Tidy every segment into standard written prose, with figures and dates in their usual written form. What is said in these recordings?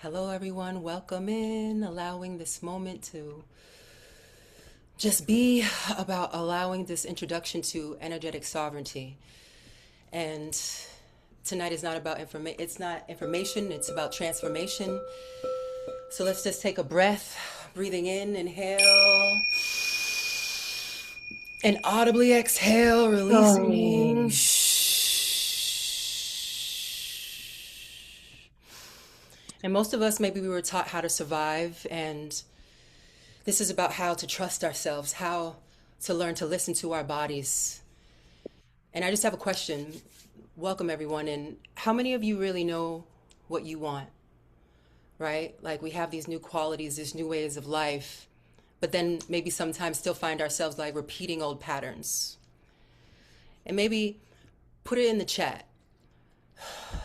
Hello, everyone. Welcome in, allowing this moment to just be about allowing this introduction to energetic sovereignty. And tonight is not about information, it's not information, it's about transformation. So let's just take a breath, breathing in, inhale, and audibly exhale, releasing. Oh, And most of us, maybe we were taught how to survive, and this is about how to trust ourselves, how to learn to listen to our bodies. And I just have a question. Welcome, everyone. And how many of you really know what you want, right? Like we have these new qualities, these new ways of life, but then maybe sometimes still find ourselves like repeating old patterns. And maybe put it in the chat,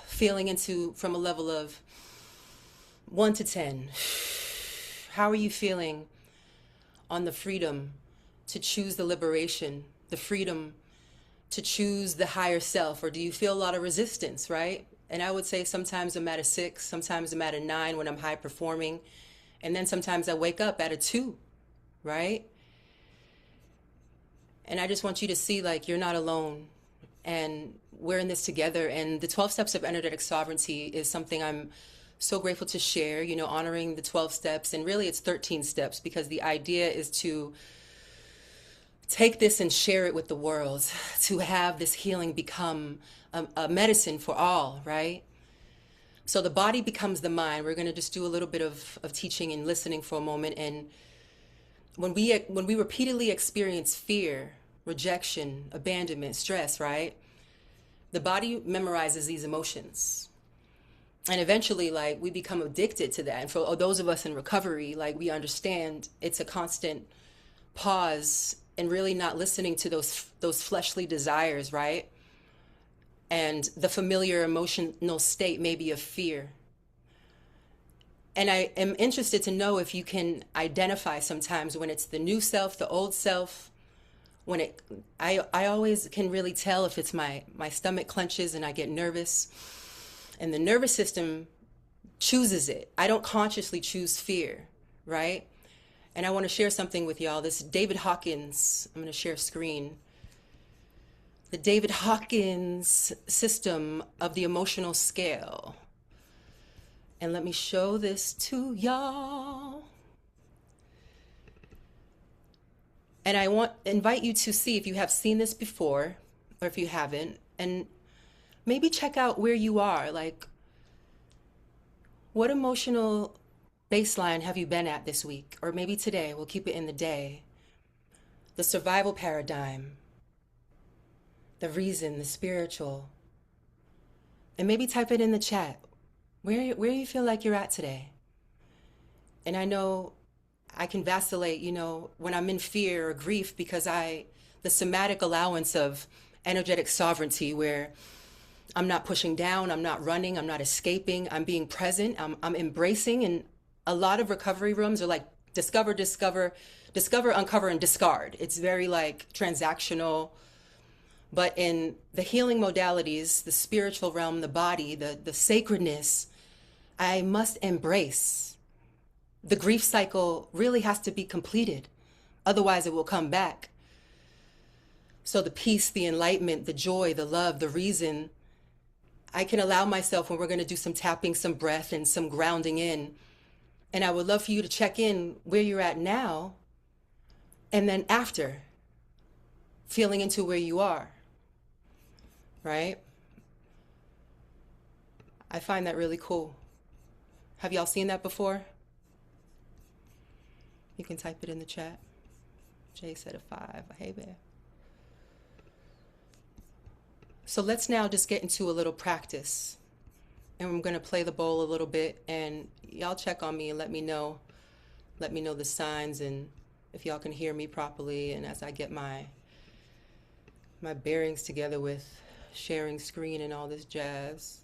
feeling into from a level of 1 to 10. How are you feeling on the freedom to choose the liberation, the freedom to choose the higher self? Or do you feel a lot of resistance, right? And I would say sometimes I'm at a 6, sometimes I'm at a 9 when I'm high performing. And then sometimes I wake up at a 2, right? And I just want you to see like you're not alone and we're in this together. And the 12 steps of energetic sovereignty is something I'm so grateful to share, honoring the 12 steps. And really it's 13 steps because the idea is to take this and share it with the world, to have this healing become a medicine for all, right? So the body becomes the mind. We're going to just do a little bit of teaching and listening for a moment. And when we repeatedly experience fear, rejection, abandonment, stress, right? The body memorizes these emotions. And eventually, like, we become addicted to that. And for those of us in recovery, like, we understand it's a constant pause and really not listening to those fleshly desires, right? And the familiar emotional state maybe of fear. And I am interested to know if you can identify sometimes when it's the new self, the old self, when I always can really tell if it's my stomach clenches and I get nervous and the nervous system chooses it. I don't consciously choose fear, right? And I want to share something with y'all. This David Hawkins, I'm going to share screen. The David Hawkins system of the emotional scale. And let me show this to y'all. And I invite you to see if you have seen this before or if you haven't, and maybe check out where you are. Like, what emotional baseline have you been at this week? Or maybe today, we'll keep it in the day. The survival paradigm, the reason, the spiritual. And maybe type it in the chat. Where you feel like you're at today? And I know I can vacillate, when I'm in fear or grief because the somatic allowance of energetic sovereignty where I'm not pushing down, I'm not running, I'm not escaping, I'm being present, I'm embracing. And a lot of recovery rooms are like discover, uncover, and discard. It's very like transactional. But in the healing modalities, the spiritual realm, the body, the sacredness, I must embrace. The grief cycle really has to be completed. Otherwise, it will come back. So the peace, the enlightenment, the joy, the love, the reason, I can allow myself when we're going to do some tapping, some breath, and some grounding in. And I would love for you to check in where you're at now and then after, feeling into where you are, right? I find that really cool. Have y'all seen that before? You can type it in the chat. Jay said a 5. Hey, there. So let's now just get into a little practice. And I'm going to play the bowl a little bit. And y'all check on me and let me know. Let me know the signs and if y'all can hear me properly. And as I get my bearings together with sharing screen and all this jazz.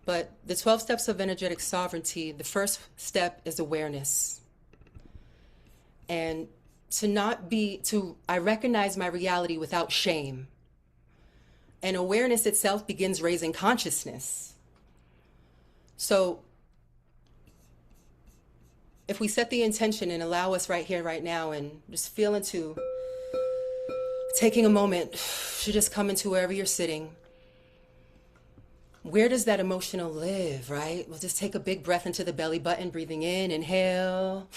But the 12 steps of energetic sovereignty, the first step is awareness. And I recognize my reality without shame. And awareness itself begins raising consciousness. So if we set the intention and allow us right here, right now, and just feel into taking a moment to just come into wherever you're sitting, where does that emotional live, right? We'll just take a big breath into the belly button, breathing in, inhale.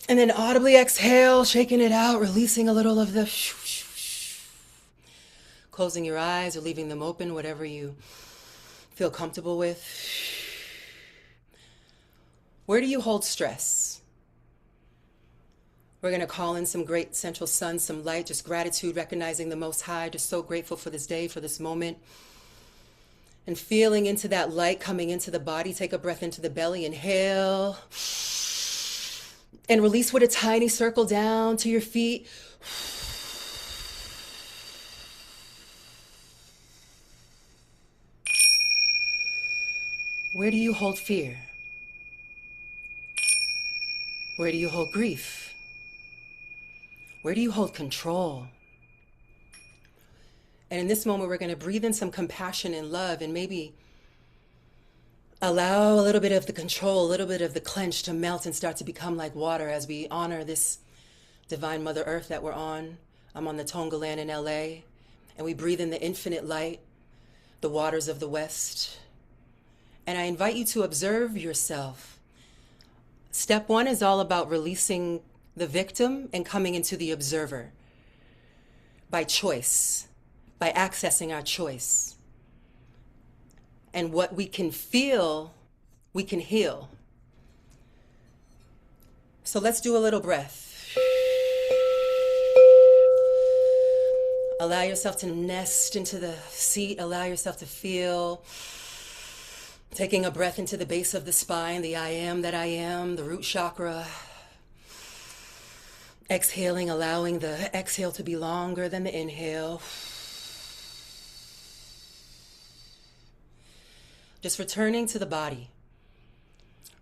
And then audibly exhale, shaking it out, releasing a little of the closing your eyes or leaving them open, whatever you feel comfortable with. Where do you hold stress? We're going to call in some great central sun, some light, just gratitude, recognizing the Most High, just so grateful for this day, for this moment. And feeling into that light coming into the body. Take a breath into the belly, inhale. And release with a tiny circle down to your feet. Where do you hold fear? Where do you hold grief? Where do you hold control? And in this moment, we're going to breathe in some compassion and love, and maybe allow a little bit of the control, a little bit of the clench to melt and start to become like water as we honor this divine Mother Earth that we're on. I'm on the Tonga land in LA, and we breathe in the infinite light, the waters of the West. And I invite you to observe yourself. Step one is all about releasing the victim and coming into the observer by choice, by accessing our choice. And what we can feel, we can heal. So let's do a little breath. Allow yourself to nest into the seat. Allow yourself to feel. Taking a breath into the base of the spine, the I am that I am, the root chakra. Exhaling, allowing the exhale to be longer than the inhale. Just returning to the body.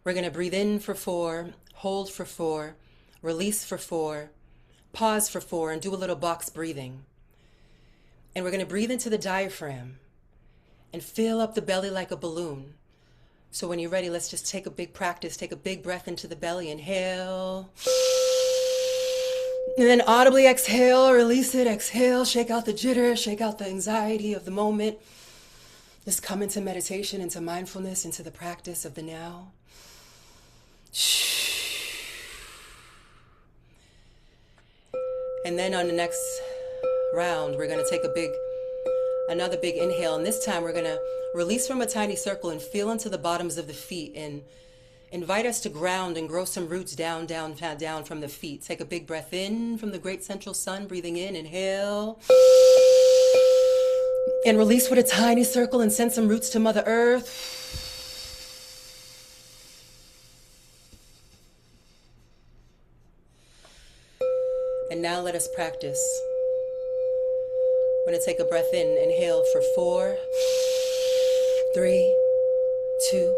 We're going to breathe in for 4, hold for 4, release for 4, pause for 4, and do a little box breathing. And we're going to breathe into the diaphragm and fill up the belly like a balloon. So when you're ready, let's just take a big practice. Take a big breath into the belly. Inhale. And then audibly exhale, release it. Exhale, shake out the jitter, shake out the anxiety of the moment. Just come into meditation, into mindfulness, into the practice of the now. And then on the next round, we're going to take another big inhale. And this time we're going to release from a tiny circle and feel into the bottoms of the feet and invite us to ground and grow some roots down from the feet. Take a big breath in from the great central sun, breathing in, inhale. And release with a tiny circle and send some roots to Mother Earth. And now let us practice. We're going to take a breath in. Inhale for 4, 3, 2,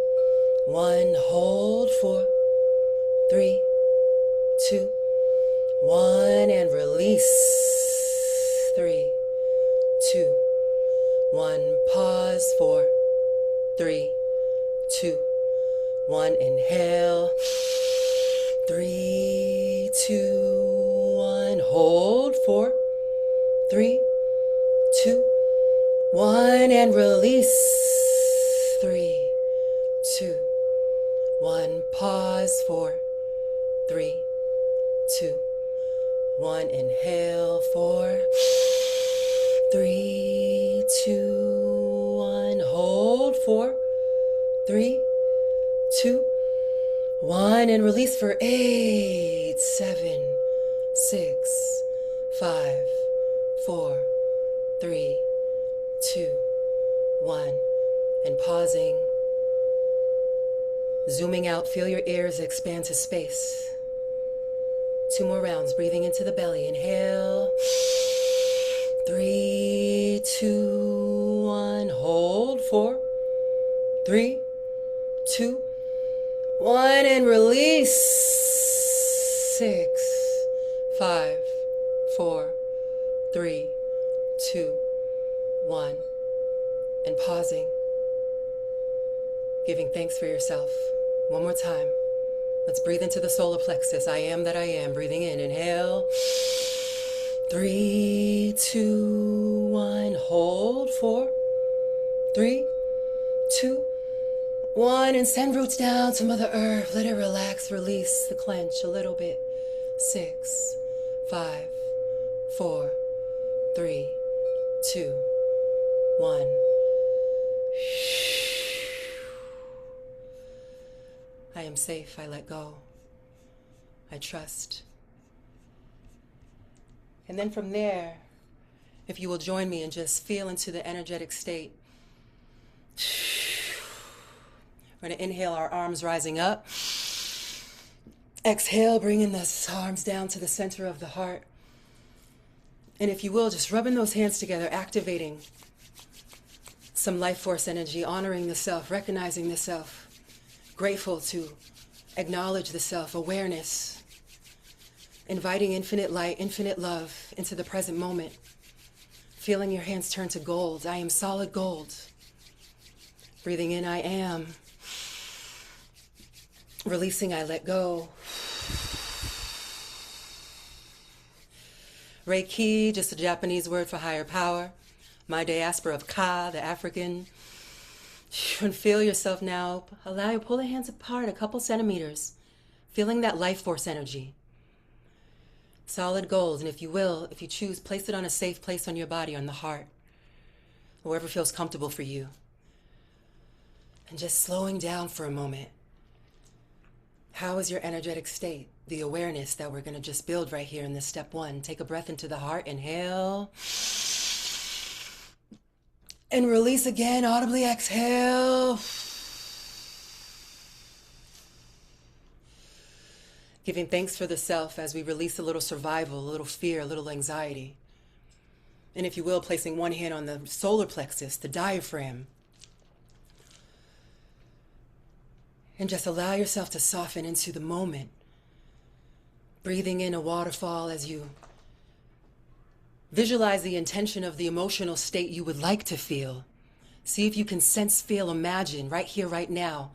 1. Hold 4, 3, 2, 1. And release. 3, 2, 1. Pause. 4, 3, 2, 1. Inhale. 3, 2, 1. Hold. 4, 3, 2, 1. And release. 3, 2, 1. Pause. 4, 3, 2, 1. Inhale. 4, 3, 2, 1. Hold. 4, 3, 2, 1. And release for 8, 7, 6, 5, 4, 3, 2, 1. And pausing. Zooming out, feel your ears expand to space. 2 more rounds, breathing into the belly. Inhale. 3, 2, 1. Hold. 4, 3, 2, 1. And release. 6, 5, 4, 3, 2, 1. And pausing. Giving thanks for yourself. One more time. Let's breathe into the solar plexus. I am that I am. Breathing in. Inhale. 3, 2, 1. Hold. 4, 3, 2, 1. And send roots down to Mother Earth. Let it relax. Release the clench a little bit. 6, 5, 4, 3, 2, 1. I am safe. I let go. I trust. And then from there, if you will join me and just feel into the energetic state. We're going to inhale, our arms rising up. Exhale, bringing the arms down to the center of the heart. And if you will, just rubbing those hands together, activating some life force energy, honoring the self, recognizing the self, grateful to acknowledge the self, awareness, inviting infinite light, infinite love into the present moment. Feeling your hands turn to gold. I am solid gold. Breathing in, I am. Releasing, I let go. Reiki, just a Japanese word for higher power. My diaspora of Ka, the African. And feel yourself now. Allow you to pull the hands apart a couple centimeters. Feeling that life force energy. Solid gold. And if you will, if you choose, place it on a safe place on your body, on the heart. Wherever feels comfortable for you. And just slowing down for a moment. How is your energetic state? The awareness that we're going to just build right here in this step 1. Take a breath into the heart. Inhale. And release again. Audibly exhale. Giving thanks for the self as we release a little survival, a little fear, a little anxiety. And if you will, placing one hand on the solar plexus, the diaphragm. And just allow yourself to soften into the moment. Breathing in a waterfall as you visualize the intention of the emotional state you would like to feel. See if you can sense, feel, imagine right here, right now.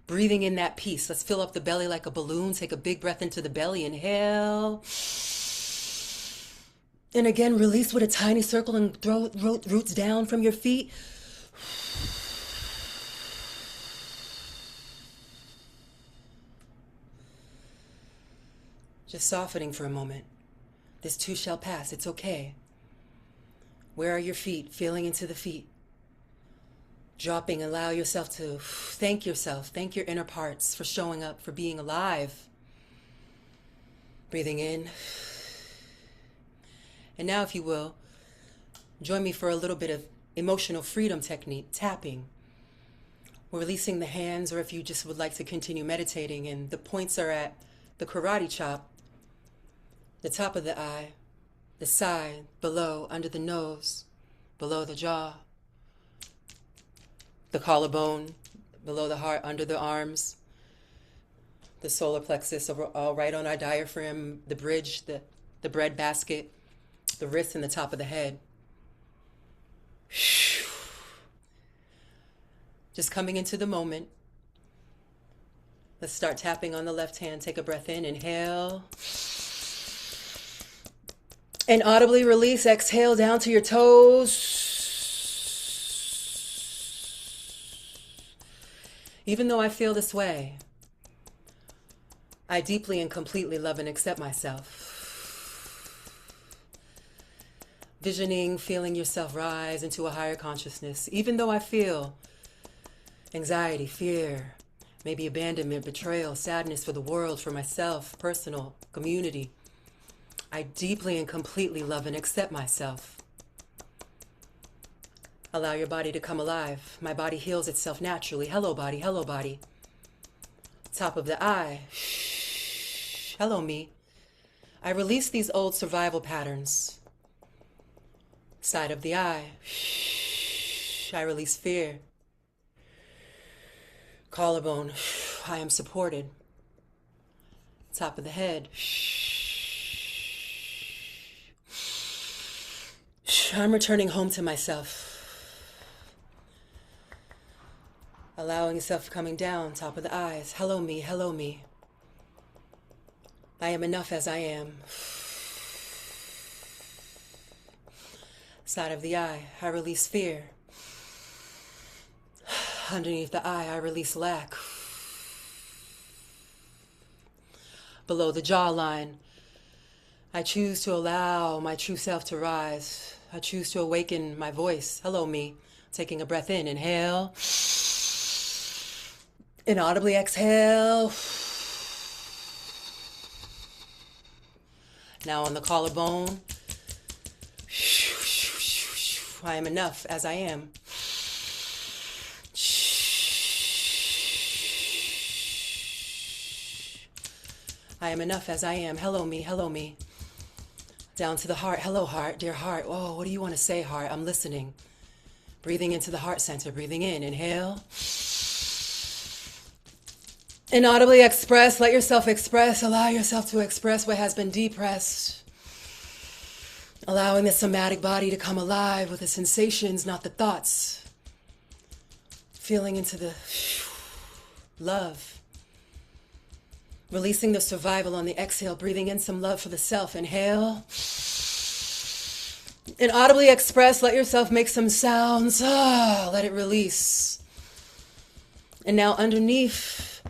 Breathing in that peace. Let's fill up the belly like a balloon. Take a big breath into the belly. Inhale. And again, release with a tiny circle and throw roots down from your feet. Just softening for a moment. This too shall pass. It's okay. Where are your feet? Feeling into the feet. Dropping. Allow yourself to thank yourself. Thank your inner parts for showing up, for being alive. Breathing in. And now, if you will, join me for a little bit of emotional freedom technique, tapping. We're releasing the hands, or if you just would like to continue meditating, and the points are at the karate chop, the top of the eye, the side, below, under the nose, below the jaw, the collarbone, below the heart, under the arms, the solar plexus, all right on our diaphragm, the bridge, the bread basket, the wrist, and the top of the head. Just coming into the moment. Let's start tapping on the left hand. Take a breath in, inhale. And audibly release, exhale down to your toes. Even though I feel this way, I deeply and completely love and accept myself. Visioning, feeling yourself rise into a higher consciousness. Even though I feel anxiety, fear, maybe abandonment, betrayal, sadness for the world, for myself, personal, community, I deeply and completely love and accept myself. Allow your body to come alive. My body heals itself naturally. Hello, body. Hello, body. Top of the eye. Hello, me. I release these old survival patterns. Side of the eye. I release fear. Collarbone. I am supported. Top of the head. I'm returning home to myself. Allowing yourself coming down, top of the eyes. Hello me, hello me. I am enough as I am. Side of the eye, I release fear. Underneath the eye, I release lack. Below the jawline, I choose to allow my true self to rise. I choose to awaken my voice. Hello, me. Taking a breath in, inhale. Inaudibly exhale. Now on the collarbone. I am enough as I am. I am enough as I am. Hello me, hello me. Down to the heart. Hello heart, dear heart. Oh, what do you want to say, heart? I'm listening. Breathing into the heart center. Breathing in. Inhale. Inaudibly express. Let yourself express. Allow yourself to express what has been depressed. Allowing the somatic body to come alive with the sensations, not the thoughts. Feeling into the love. Releasing the survival on the exhale, breathing in some love for the self. Inhale. And audibly express, let yourself make some sounds. Let it release. And now underneath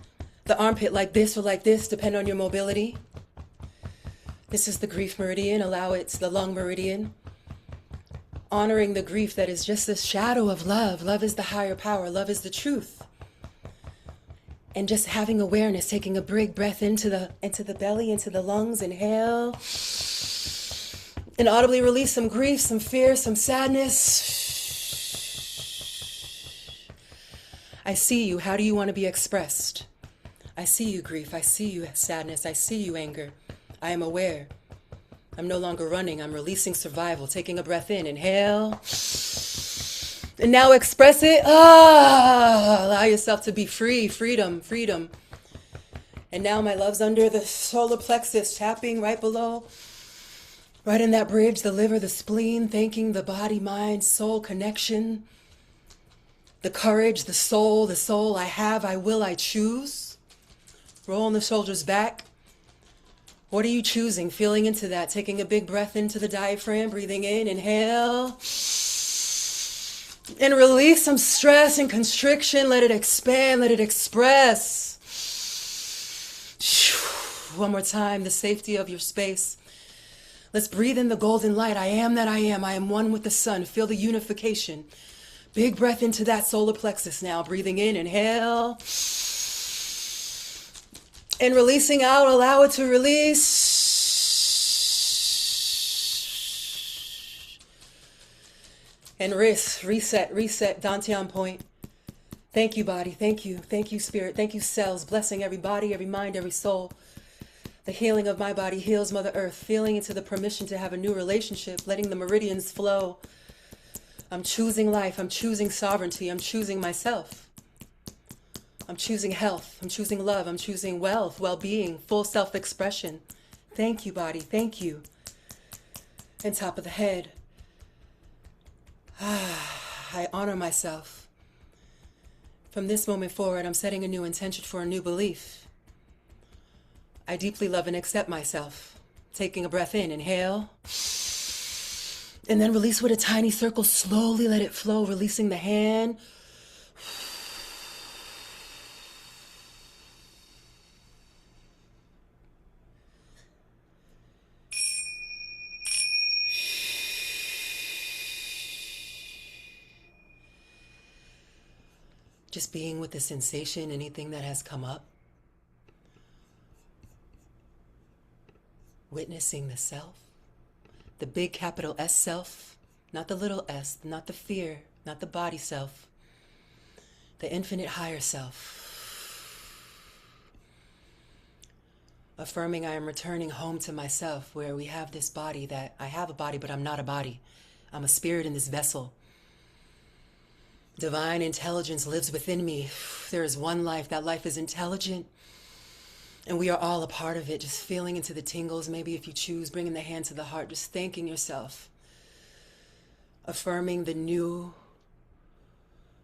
the armpit, like this or like this, depending on your mobility. This is the grief meridian. Allow it to the lung meridian. Honoring the grief that is just this shadow of love. Love is the higher power. Love is the truth. And just having awareness, taking a big breath into the belly, into the lungs. Inhale. And audibly release some grief, some fear, some sadness. I see you. How do you want to be expressed? I see you, grief. I see you, sadness. I see you, anger. I am aware. I'm no longer running. I'm releasing survival. Taking a breath in. Inhale. And now express it. Allow yourself to be free. Freedom, freedom. And now my love's under the solar plexus, tapping right below. Right in that bridge, the liver, the spleen, thanking the body, mind, soul connection. The courage, the soul I have, I will, I choose. Rolling the shoulders back. What are you choosing? Feeling into that. Taking a big breath into the diaphragm. Breathing in. Inhale. And release some stress and constriction. Let it expand. Let it express. One more time. The safety of your space. Let's breathe in the golden light. I am that I am. I am one with the sun. Feel the unification. Big breath into that solar plexus now. Breathing in. Inhale. And releasing out. Allow it to release. And reset, Dantian point. Thank you, body. Thank you, spirit. Thank you, cells. Blessing every body, every mind, every soul. The healing of my body heals Mother Earth. Feeling into the permission to have a new relationship. Letting the meridians flow. I'm choosing life. I'm choosing sovereignty. I'm choosing myself. I'm choosing health. I'm choosing love. I'm choosing wealth, well-being, full self-expression. Thank you, body. Thank you. And top of the head. I honor myself. From this moment forward, I'm setting a new intention for a new belief. I deeply love and accept myself. Taking a breath in, inhale. And then release with a tiny circle. Slowly let it flow, releasing the hand. Just being with the sensation, anything that has come up. Witnessing the self. The big capital S self. Not the little s, not the fear, not the body self. The infinite higher self. Affirming I am returning home to myself, where we have this body that I have a body, but I'm not a body. I'm a spirit in this vessel. Divine intelligence lives within me. There is one life. That life is intelligent. And we are all a part of it. Just feeling into the tingles. Maybe if you choose, bringing the hand to the heart. Just thanking yourself. Affirming the new.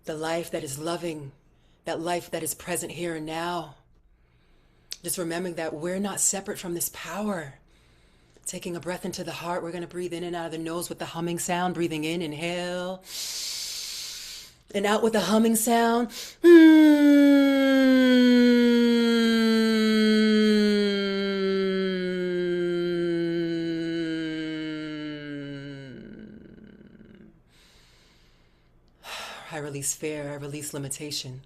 The life that is loving. that life that is present here and now. Just remembering that we're not separate from this power. Taking a breath into the heart, we're going to breathe in and out of the nose with the humming sound. Breathing in, inhale. And out with the humming sound. I release fear, I release limitation.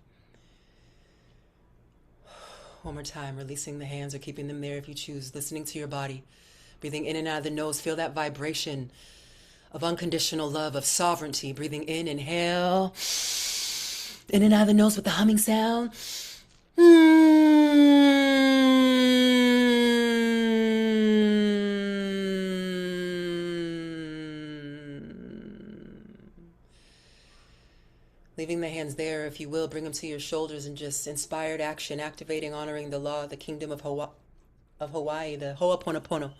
One more time, releasing the hands or keeping them there if you choose. Listening to your body. Breathing in and out of the nose. Feel that vibration of unconditional love, of sovereignty. Breathing in, inhale. In and out of the nose with the humming sound. Leaving the hands there, if you will, bring them to your shoulders and just inspired action, activating, honoring the law, the kingdom of Hawaii, the Ho'oponopono.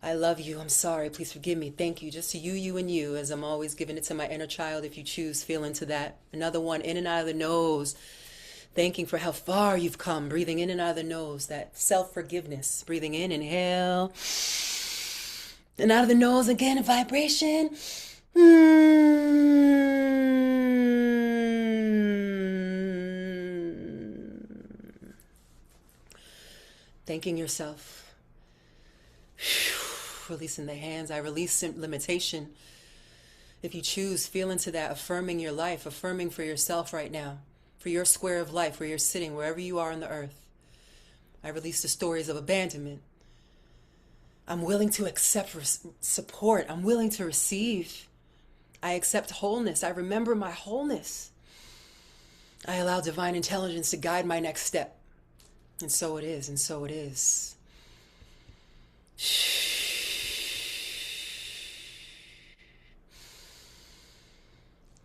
I love you. I'm sorry. Please forgive me. Thank you. Just to you, you, and you, as I'm always giving it to my inner child. If you choose, feel into that. Another one, in and out of the nose. Thanking for how far you've come. Breathing in and out of the nose. That self-forgiveness. Breathing in, inhale. And out of the nose again, a vibration. Thanking yourself. Releasing the hands. I release limitation. If you choose, feel into that, affirming your life, affirming for yourself right now, for your square of life, where you're sitting, wherever you are on the earth. I release the stories of abandonment. I'm willing to accept support. I'm willing to receive. I accept wholeness. I remember my wholeness. I allow divine intelligence to guide my next step. And so it is, and so it is.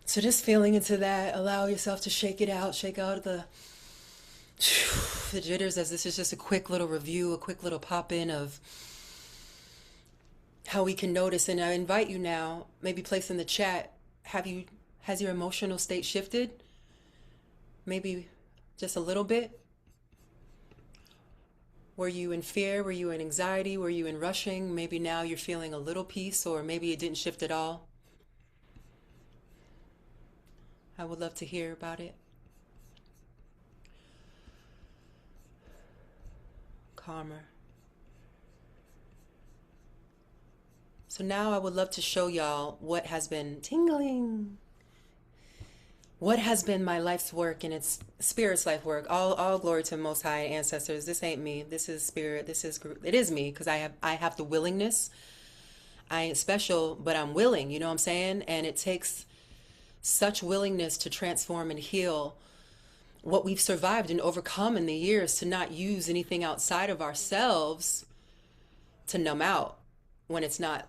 So just feeling into that, allow yourself to shake it out, shake out the jitters, as this is just a quick little review, a quick little pop-in of how we can notice. And I invite you now, maybe place in the chat, has your emotional state shifted? Maybe just a little bit? Were you in fear? Were you in anxiety? Were you in rushing? Maybe now you're feeling a little peace, or maybe it didn't shift at all. I would love to hear about it. Calmer. So now I would love to show y'all what has been tingling. What has been my life's work, and it's Spirit's life work. All glory to Most High ancestors. This ain't me. This is Spirit. It is me, because I have the willingness. I ain't special, but I'm willing. You know what I'm saying? And it takes such willingness to transform and heal what we've survived and overcome in the years, to not use anything outside of ourselves to numb out when it's not.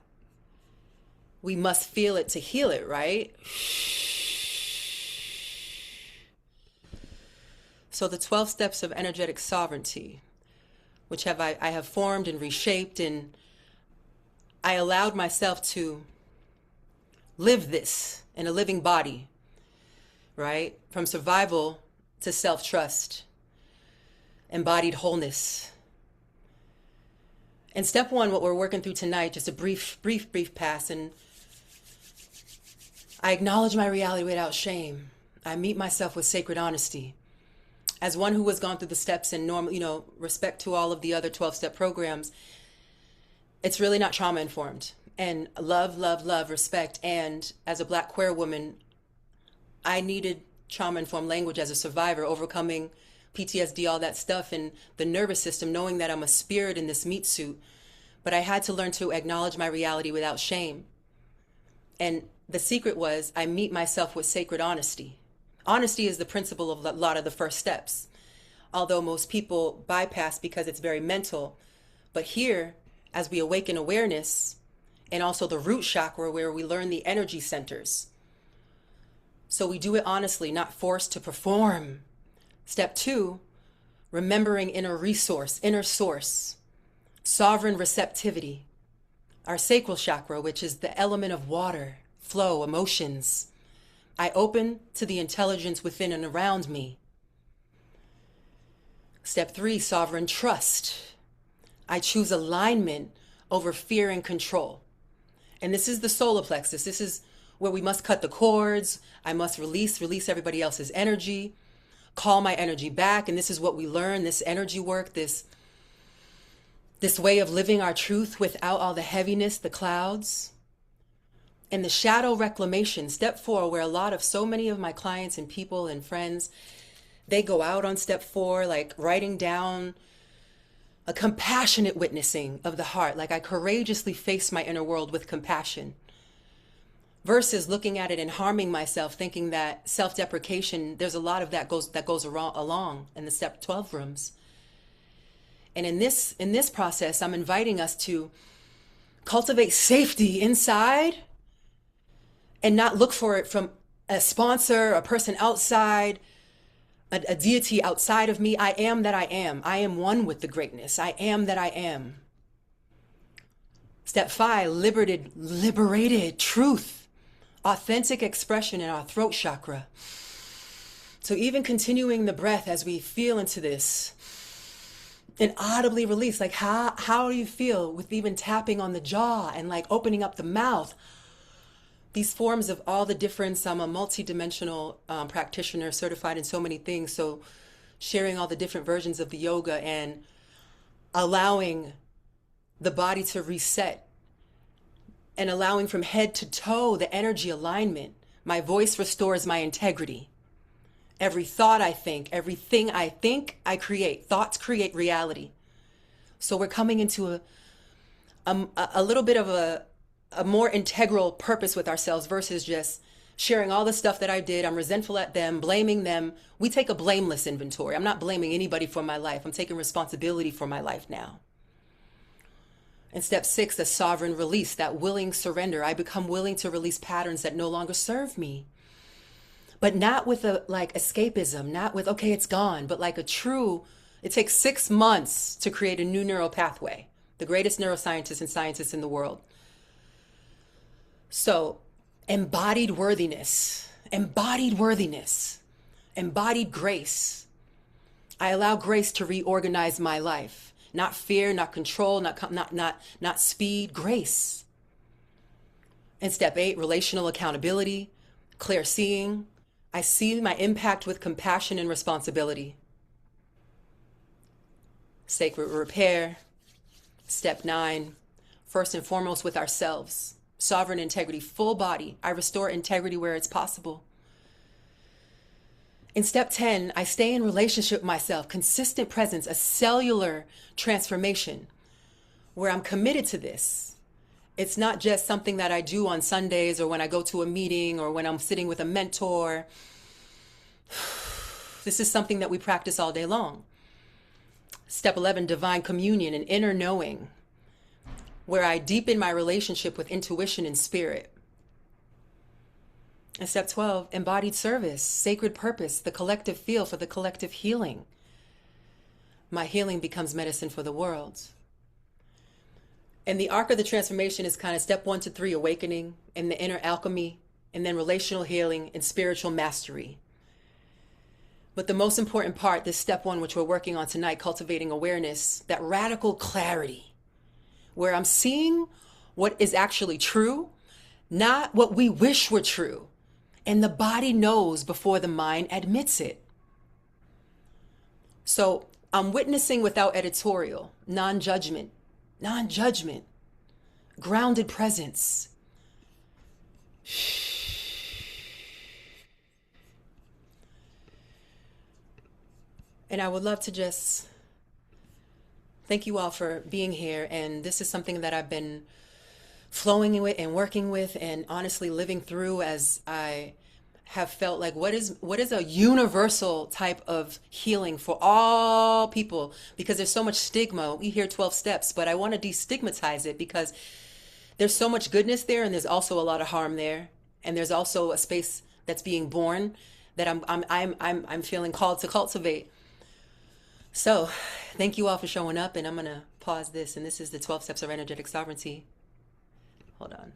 We must feel it to heal it, right? So the 12 steps of energetic sovereignty, which I have formed and reshaped, and I allowed myself to live this in a living body, right? From survival to self-trust, embodied wholeness. And step one, what we're working through tonight, just a brief pass, and I acknowledge my reality without shame. I meet myself with sacred honesty. As one who has gone through the steps and normal, respect to all of the other 12-step programs, it's really not trauma informed. And love, respect. And as a Black queer woman, I needed trauma informed language as a survivor, overcoming PTSD, all that stuff, and the nervous system, knowing that I'm a spirit in this meat suit. But I had to learn to acknowledge my reality without shame. And the secret was, I meet myself with sacred honesty. Honesty is the principle of a lot of the first steps, although most people bypass because it's very mental. But here, as we awaken awareness, and also the root chakra, where we learn the energy centers. So we do it honestly, not forced to perform. Step two, remembering inner resource, inner source, sovereign receptivity. Our sacral chakra, which is the element of water, flow, emotions. I open to the intelligence within and around me. Step 3, sovereign trust. I choose alignment over fear and control. And this is the solar plexus. This is where we must cut the cords. I must release everybody else's energy, call my energy back. And this is what we learn, this energy work, this way of living our truth without all the heaviness, the clouds. And the shadow reclamation, step 4, where so many of my clients and people and friends, they go out on step 4, like writing down a compassionate witnessing of the heart. Like I courageously face my inner world with compassion versus looking at it and harming myself, thinking that self-deprecation, there's a lot of that goes along in the step 12 rooms. And in this process, I'm inviting us to cultivate safety inside and not look for it from a sponsor, a person outside, a deity outside of me. I am that I am. I am one with the greatness. I am that I am. Step 5, liberated truth, authentic expression in our throat chakra. So even continuing the breath as we feel into this and audibly release, like how do you feel with even tapping on the jaw and like opening up the mouth? These forms of all the difference. I'm a multi-dimensional practitioner, certified in so many things. So sharing all the different versions of the yoga and allowing the body to reset and allowing from head to toe the energy alignment. My voice restores my integrity. Every thought I think, everything I think, I create. Thoughts create reality. So we're coming into a little bit of a more integral purpose with ourselves versus just sharing all the stuff that I did. I'm resentful at them, blaming them. We take a blameless inventory. I'm not blaming anybody for my life. I'm taking responsibility for my life now. And step 6, the sovereign release, that willing surrender. I become willing to release patterns that no longer serve me. But not with escapism, not with, okay, it's gone, but like it takes 6 months to create a new neural pathway. The greatest neuroscientists and scientists in the world. So embodied worthiness, embodied grace. I allow grace to reorganize my life. Not fear, not control, not speed, grace. And step 8, relational accountability, clear seeing. I see my impact with compassion and responsibility. Sacred repair. Step 9, first and foremost with ourselves. Sovereign integrity, full body. I restore integrity where it's possible. In step 10, I stay in relationship with myself, consistent presence, a cellular transformation where I'm committed to this. It's not just something that I do on Sundays or when I go to a meeting or when I'm sitting with a mentor. This is something that we practice all day long. Step 11, divine communion, an inner knowing, where I deepen my relationship with intuition and spirit. And step 12, embodied service, sacred purpose, the collective feel for the collective healing. My healing becomes medicine for the world. And the arc of the transformation is kind of step 1 to 3, awakening and the inner alchemy, and then relational healing and spiritual mastery. But the most important part, this step 1, which we're working on tonight, cultivating awareness, that radical clarity, where I'm seeing what is actually true, not what we wish were true. And the body knows before the mind admits it. So I'm witnessing without editorial, non-judgment, grounded presence. And I would love to just thank you all for being here. And this is something that I've been flowing with and working with and honestly living through as I have felt like what is a universal type of healing for all people, because there's so much stigma. We hear 12 steps, but I want to destigmatize it because there's so much goodness there and there's also a lot of harm there. And there's also a space that's being born that I'm feeling called to cultivate. So thank you all for showing up, and I'm going to pause this. And this is the 12 steps of energetic sovereignty. Hold on.